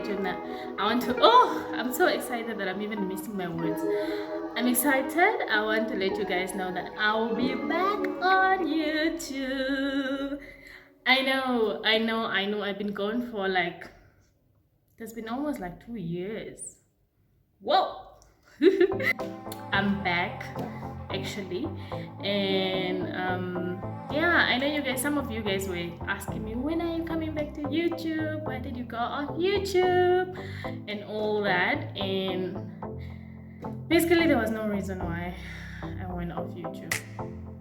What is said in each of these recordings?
let you know. Oh, I'm so excited that I'm even missing my words. I'm excited. I want to let you guys know that I will be back on YouTube. I know. I've been gone for like, there's been almost like 2 years. Whoa. I'm back actually, and yeah, I know you guys, some of you guys were asking me, when are you coming back to YouTube, why did you go off YouTube and all that, and basically there was no reason why I went off YouTube.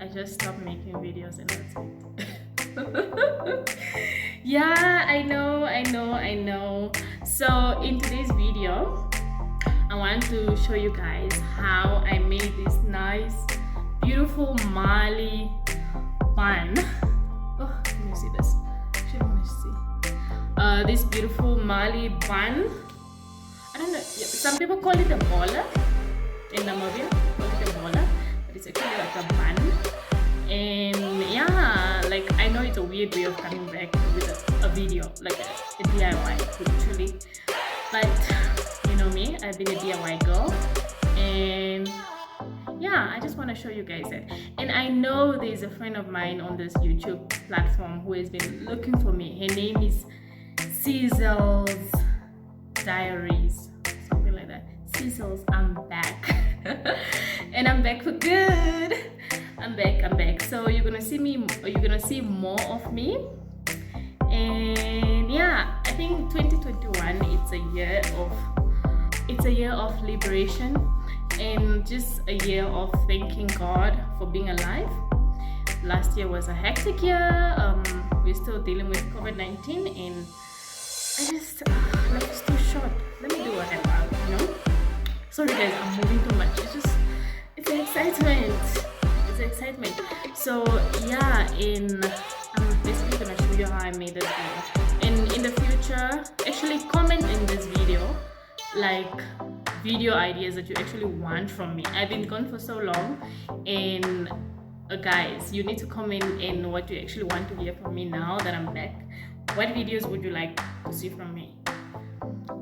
I just stopped making videos and that's it. Yeah, I know. So in today's video I want to show you guys how I made this nice beautiful Marley bun. Oh, can you see this? Actually, I want to see this beautiful Marley bun. I don't know, some people call it a bolla in Namibia, call it a bolla, but it's actually like a bun. And yeah, like I know it's a weird way of coming back with a video, like a DIY literally, but you know me, I've been a DIY girl, and yeah, I just want to show you guys it. And I know there's a friend of mine on this YouTube platform who has been looking for me. Her name is Cecil's Diaries, something like that. Cecil's, I'm back. And I'm back for good. I'm back. So you're gonna see more of me. And yeah, I think 2021 it's a year of liberation and just a year of thanking God for being alive. Last year was a hectic year. We're still dealing with COVID-19, and I just life is too short. Let me do a head out, you know. Sorry guys, I'm moving too much. It's an excitement. So yeah, I'm basically gonna show you how I made this video. And in the future, actually comment in this video like video ideas that you actually want from me. I've been gone for so long, and guys, you need to comment in what you actually want to hear from me now that I'm back. What videos would you like to see from me?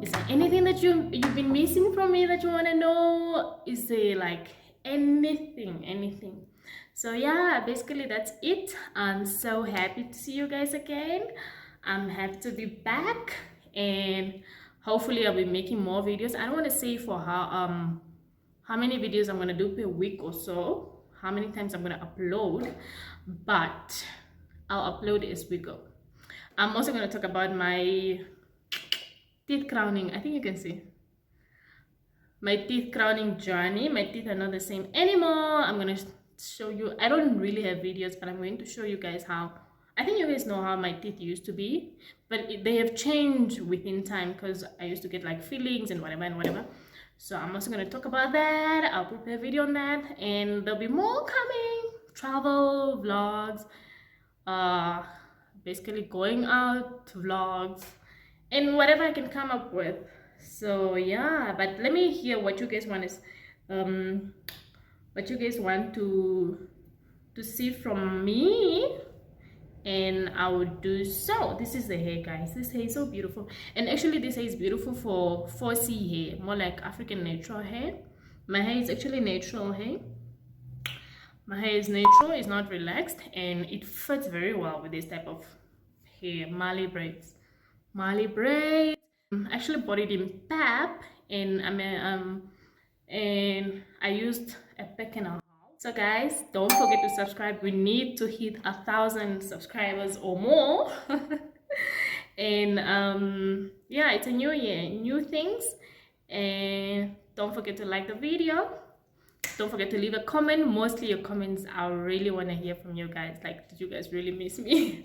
Is there anything that you've been missing from me that you want to know? Is there like anything? So yeah, basically that's it. I'm so happy to see you guys again. I'm happy to be back, and hopefully I'll be making more videos. I don't want to say for how many videos I'm gonna do per week or so, how many times I'm gonna upload, but I'll upload as we go. I'm also gonna talk about my teeth crowning. I think you can see my teeth crowning journey. My teeth are not the same anymore. I'm gonna show you. I don't really have videos, but I'm going to show you guys how. I think you guys know how my teeth used to be, but they have changed within time, because I used to get like fillings and whatever. So I'm also going to talk about that. I'll prepare a video on that, and there'll be more coming. Travel vlogs, basically going out vlogs, and whatever I can come up with. So yeah, but let me hear what you guys want to see from me, and I will do so. This is the hair, guys. This hair is so beautiful, and actually this hair is beautiful for 4C hair, more like African natural hair. My hair is actually natural hair. My hair is natural, it's not relaxed, and it fits very well with this type of hair. Marley braids. I actually bought it in Pap, and and I used a pack and a half. So guys, don't forget to subscribe. We need to hit 1,000 subscribers or more. And yeah, it's a new year, new things. And don't forget to like the video. Don't forget to leave a comment. Mostly your comments, I really want to hear from you guys. Like, did you guys really miss me?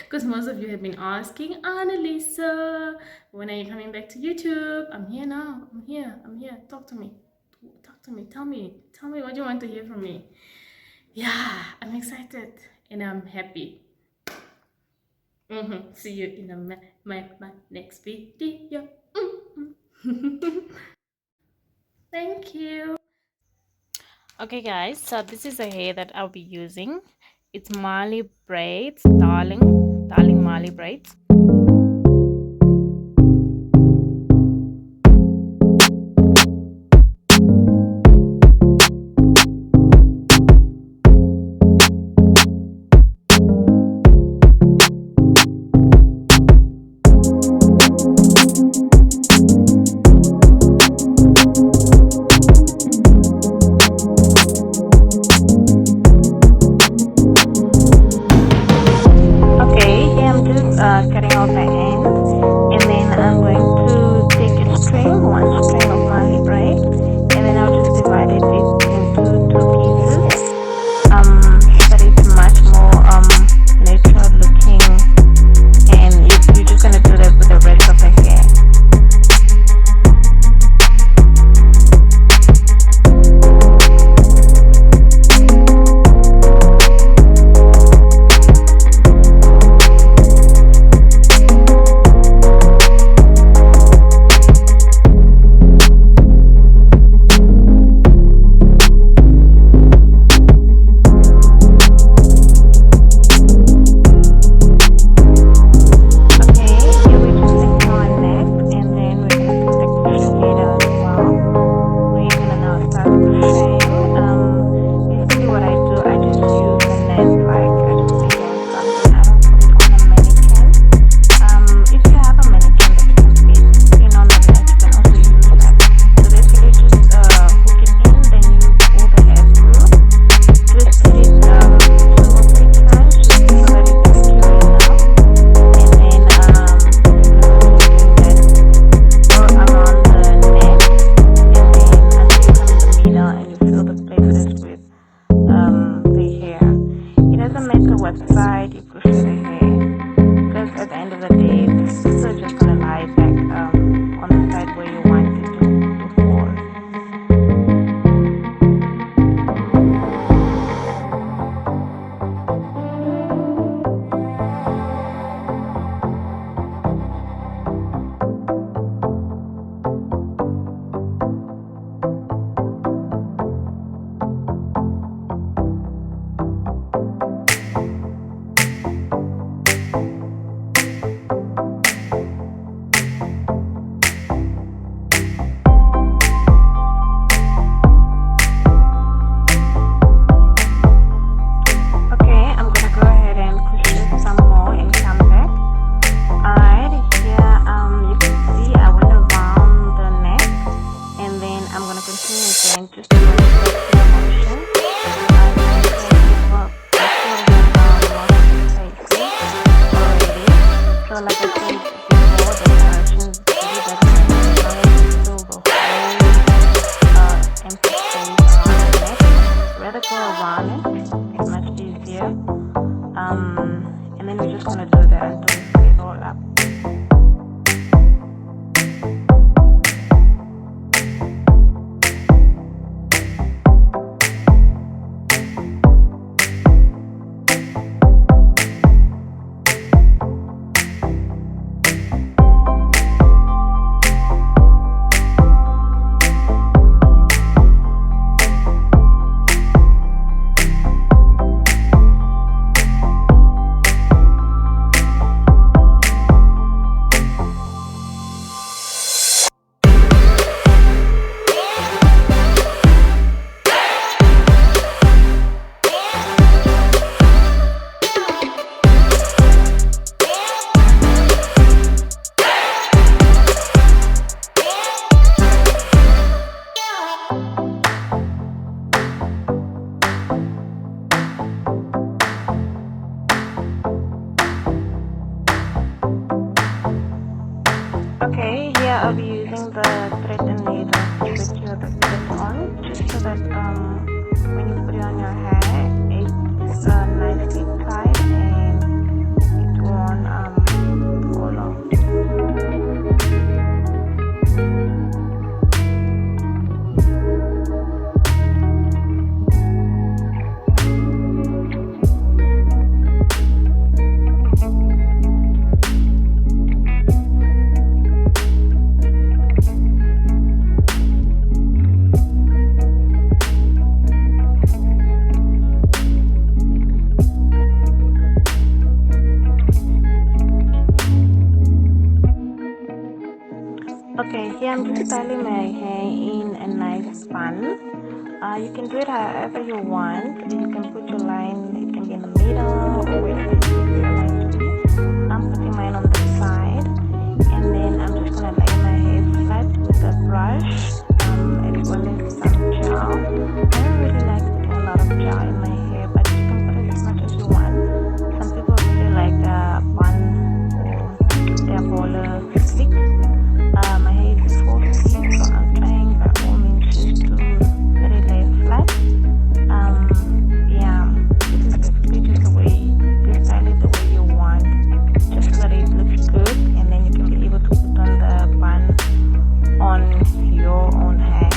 Because most of you have been asking, Annaliisa, when are you coming back to YouTube? I'm here now. I'm here. Talk to me. Tell me what you want to hear from me. Yeah, I'm excited and I'm happy. See you in my next video. Thank you. Okay guys, so this is the hair that I'll be using. It's Marley braids, darling Marley braids. styling my hair in a nice bun. You can do it however you want. You can put your line, it can be in the middle or wherever you want your line to be. I'm putting mine on the side, and then I'm just gonna lay my hair flat with a brush, as well as some gel. I don't really like putting a lot of gel in my hair, but you can put it as much as you want. Some people really like the bun or their bolla slick. My hair is full sleek, so I'm trying by all means just to let it lay flat. Yeah, this is basically just the way you style it the way you want, just so that it looks good, and then you can be able to put on the bun on your own hair.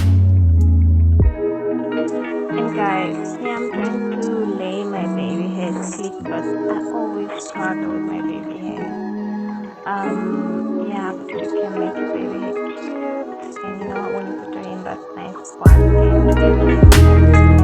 And guys, yeah, I'm trying to lay my baby hair sleek, but I always struggle with my baby hair. Yeah, but you can make your baby hair cute, and you know when you put her in that nice bun, and your baby hair